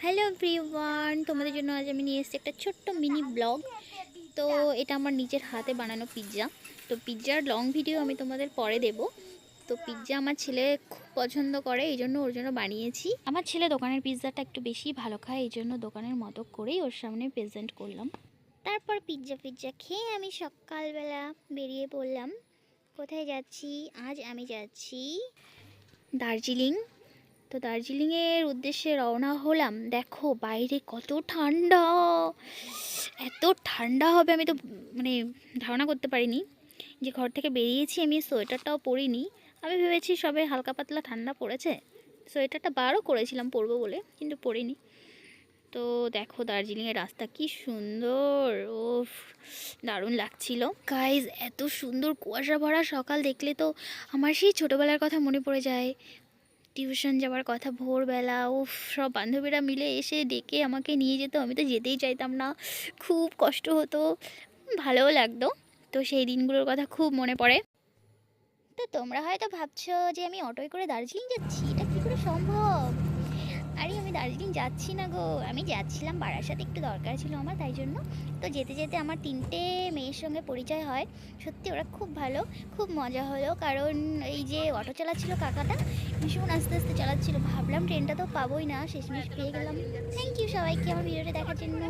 Hello everyone, তোমাদের জন্য আজ আমি নিয়ে এসেছি একটা ছোট্ট মিনি ব্লগ। তো এটা আমার নিজের হাতে বানানো পিৎজা। তো পিৎজার লং ভিডিও আমি তোমাদের পরে দেব। তো পিৎজা আমার ছেলে খুব পছন্দ করে, এই জন্য ওর জন্য বানিয়েছি। আমার ছেলে দোকানের পিৎজাটা একটু বেশি ভালো খায়, এই জন্য দোকানের মতো করেই ওর সামনে প্রেজেন্ট করলাম। তারপর পিৎজা খেয়ে আমি সকালবেলা বেরিয়ে পড়লাম। কোথায় যাচ্ছি? আজ আমি যাচ্ছি দার্জিলিং। তো দার্জিলিংয়ের উদ্দেশ্যে রওনা হলাম। দেখো বাইরে কত ঠান্ডা, এত ঠান্ডা হবে আমি তো মানে ধারণা করতে পারিনি। যে ঘর থেকে বেরিয়েছি আমি সোয়েটারটাও পরিনি। আমি ভেবেছি সবে হালকা পাতলা ঠান্ডা পড়েছে, সোয়েটারটা বারও করেছিলাম পরবো বলে, কিন্তু পরিনি। তো দেখো দার্জিলিংয়ের রাস্তা কি সুন্দর, ও দারুণ লাগছিল গাইজ। এত সুন্দর কুয়াশা ভরা সকাল দেখলে তো আমার সেই ছোটোবেলার কথা মনে পড়ে যায়। টিউশন যাওয়ার কথা ভোরবেলা, সব বান্ধবীরা মিলে এসে ডেকে আমাকে নিয়ে যেত, আমি তো যেতেই চাইতাম না, খুব কষ্ট হতো, ভালোও লাগতো। তো সেই দিনগুলোর কথা খুব মনে পড়ে। তো তোমরা হয়তো ভাবছো যে আমি অটোয় করে দার্জিলিং যাচ্ছি, এটা কী করে সম্ভব? আরে আমি দার্জিলিং যাচ্ছি না গো, আমি যাচ্ছিলাম বারাসাতে, একটু দরকার ছিল আমার, তাই জন্য। তো যেতে যেতে আমার 3টে মেয়ের সঙ্গে পরিচয় হয়। সত্যি ওরা খুব ভালো, খুব মজা হলো। কারণ এই যে অটো চালাচ্ছিল কাকাটা, ভীষণ আস্তে আস্তে চালাচ্ছিল, ভাবলাম ট্রেনটা তো পাবোই না, শেষমেশ পেয়ে গেলাম। থ্যাংক ইউ সবাইকে আমার ভিডিওটা দেখার জন্য।